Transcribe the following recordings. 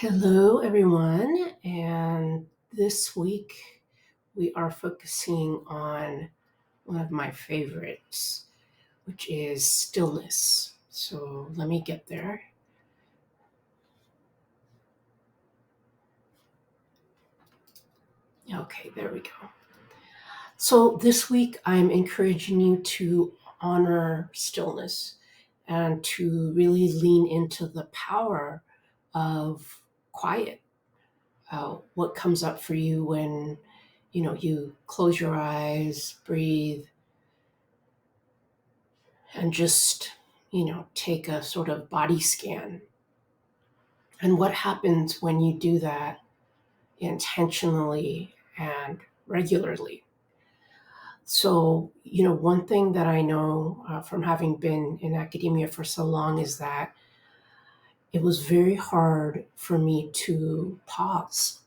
Hello, everyone. And this week we are focusing on one of my favorites, which is stillness. So let me get there. Okay, there we go. So this week I'm encouraging you to honor stillness and to really lean into the power of quiet. What comes up for you when you close your eyes, breathe, and just take a sort of body scan. And what happens when you do that intentionally and regularly? So, one thing that I know from having been in academia for so long is that it was very hard for me to pause.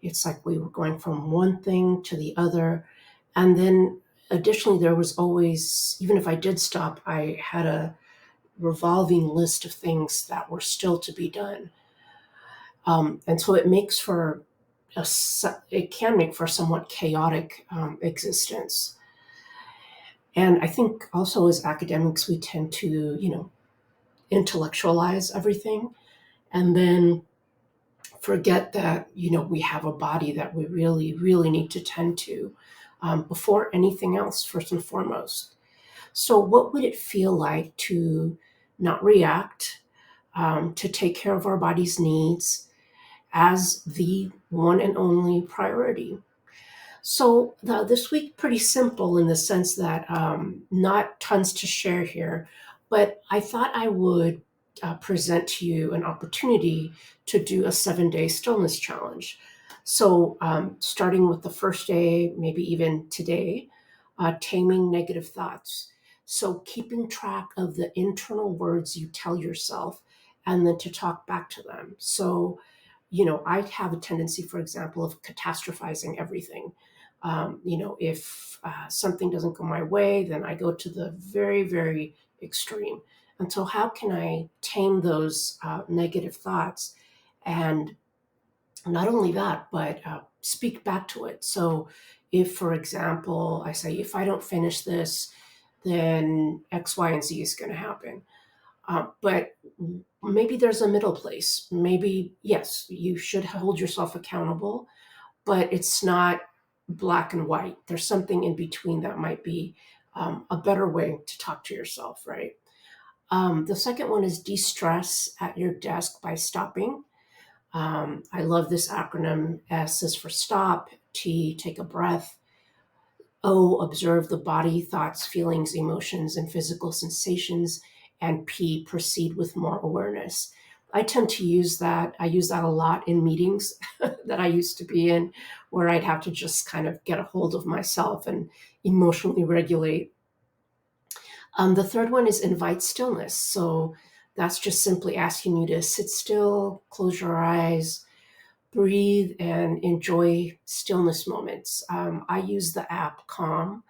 It's like we were going from one thing to the other. And then additionally, there was always, even if I did stop, I had a revolving list of things that were still to be done. And so it makes for it can make for a somewhat chaotic existence. And I think also as academics, we tend to, intellectualize everything and then forget that, we have a body that we really, really need to tend to before anything else, first and foremost. So, what would it feel like to not react, to take care of our body's needs as the one and only priority? So, this week, pretty simple in the sense that not tons to share here, but I thought I would present to you an opportunity to do a 7-day stillness challenge. So, starting with the first day, maybe even today, taming negative thoughts. So, keeping track of the internal words you tell yourself and then to talk back to them. So, I have a tendency, for example, of catastrophizing everything. If something doesn't go my way, then I go to the very, very extreme. And so, how can I tame those negative thoughts? And not only that, but speak back to it. So, if, for example, I say, if I don't finish this, then X, Y, and Z is going to happen. But maybe there's a middle place. Maybe, yes, you should hold yourself accountable, but it's not black and white. There's something in between that might be a better way to talk to yourself, right? The second one is de stress at your desk by stopping. I love this acronym. S is for stop, T, take a breath, O, observe the body, thoughts, feelings, emotions, and physical sensations, and P, proceed with more awareness. I tend to use that. I use that a lot in meetings that I used to be in, where I'd have to just kind of get a hold of myself and emotionally regulate. The third one is invite stillness. So that's just simply asking you to sit still, close your eyes, breathe, and enjoy stillness moments. I use the app Calm,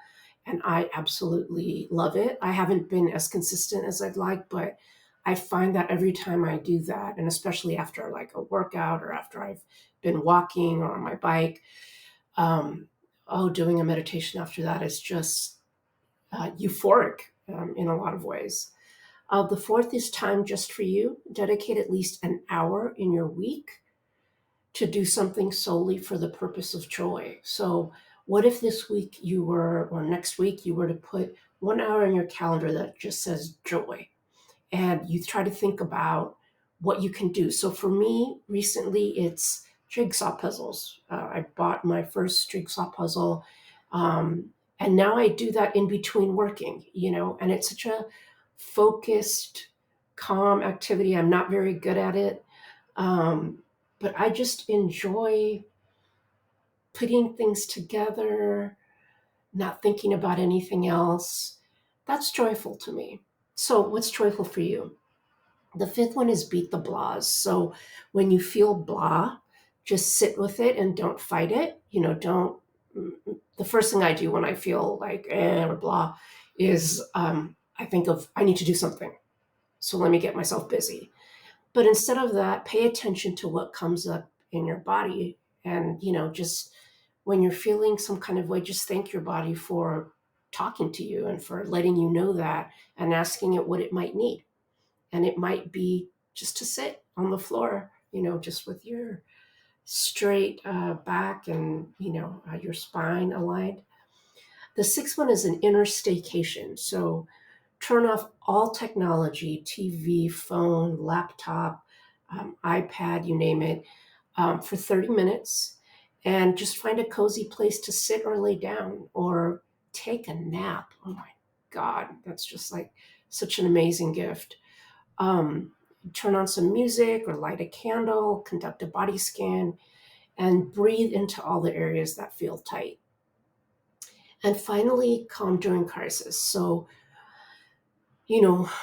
and I absolutely love it. I haven't been as consistent as I'd like, but I find that every time I do that, and especially after like a workout or after I've been walking or on my bike, um, doing a meditation after that is just euphoric in a lot of ways. The fourth is time just for you. Dedicate at least an hour in your week to do something solely for the purpose of joy. So, what if this week or next week, you were to put 1 hour in your calendar that just says joy, and you try to think about what you can do? So, for me, recently, it's jigsaw puzzles. I bought my first jigsaw puzzle, and now I do that in between working, and it's such a focused, calm activity. I'm not very good at it. Um, but I just enjoy putting things together, not thinking about anything else. That's joyful to me. So, what's joyful for you? The fifth one is beat the blahs. So, when you feel blah, just sit with it and don't fight it. Don't. The first thing I do when I feel like or blah is I think of I need to do something. So, let me get myself busy. But instead of that, pay attention to what comes up in your body. And, just when you're feeling some kind of way, just thank your body for talking to you and for letting you know that, and asking it what it might need. And it might be just to sit on the floor, just with your straight back and, your spine aligned. The sixth one is an inner staycation. So turn off all technology, TV, phone, laptop, iPad, you name it, for 30 minutes, and just find a cozy place to sit or lay down or take a nap. Oh my God, that's just like such an amazing gift. Um, Turn on some music or light a candle, conduct a body scan, and breathe into all the areas that feel tight. And finally, calm during crisis. So,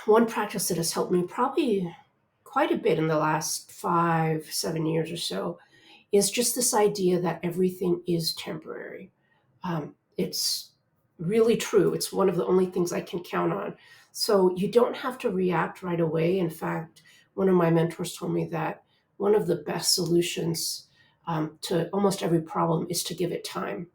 one practice that has helped me probably quite a bit in the last 5, 7 years or so is just this idea that everything is temporary. It's really true. It's one of the only things I can count on. So you don't have to react right away. In fact, one of my mentors told me that one of the best solutions to almost every problem is to give it time.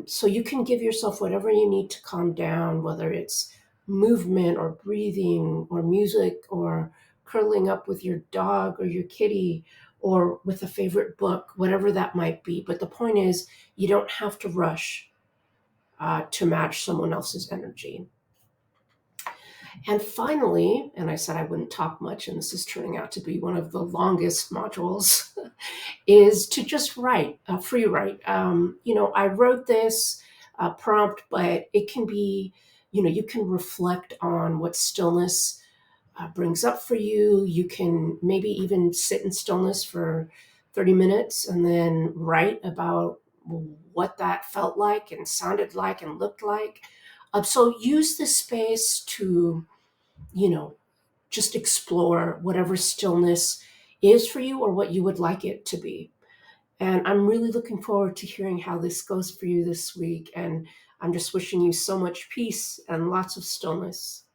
So you can give yourself whatever you need to calm down, whether it's movement or breathing or music or curling up with your dog or your kitty or with a favorite book, whatever that might be. But the point is, you don't have to rush to match someone else's energy. And finally, and I said I wouldn't talk much, and this is turning out to be one of the longest modules, is to just write, free write. I wrote this prompt, but it can be, you can reflect on what stillness brings up for you. You can maybe even sit in stillness for 30 minutes and then write about what that felt like and sounded like and looked like. So use this space to, you know, just explore whatever stillness is for you or what you would like it to be. And I'm really looking forward to hearing how this goes for you this week. And I'm just wishing you so much peace and lots of stillness.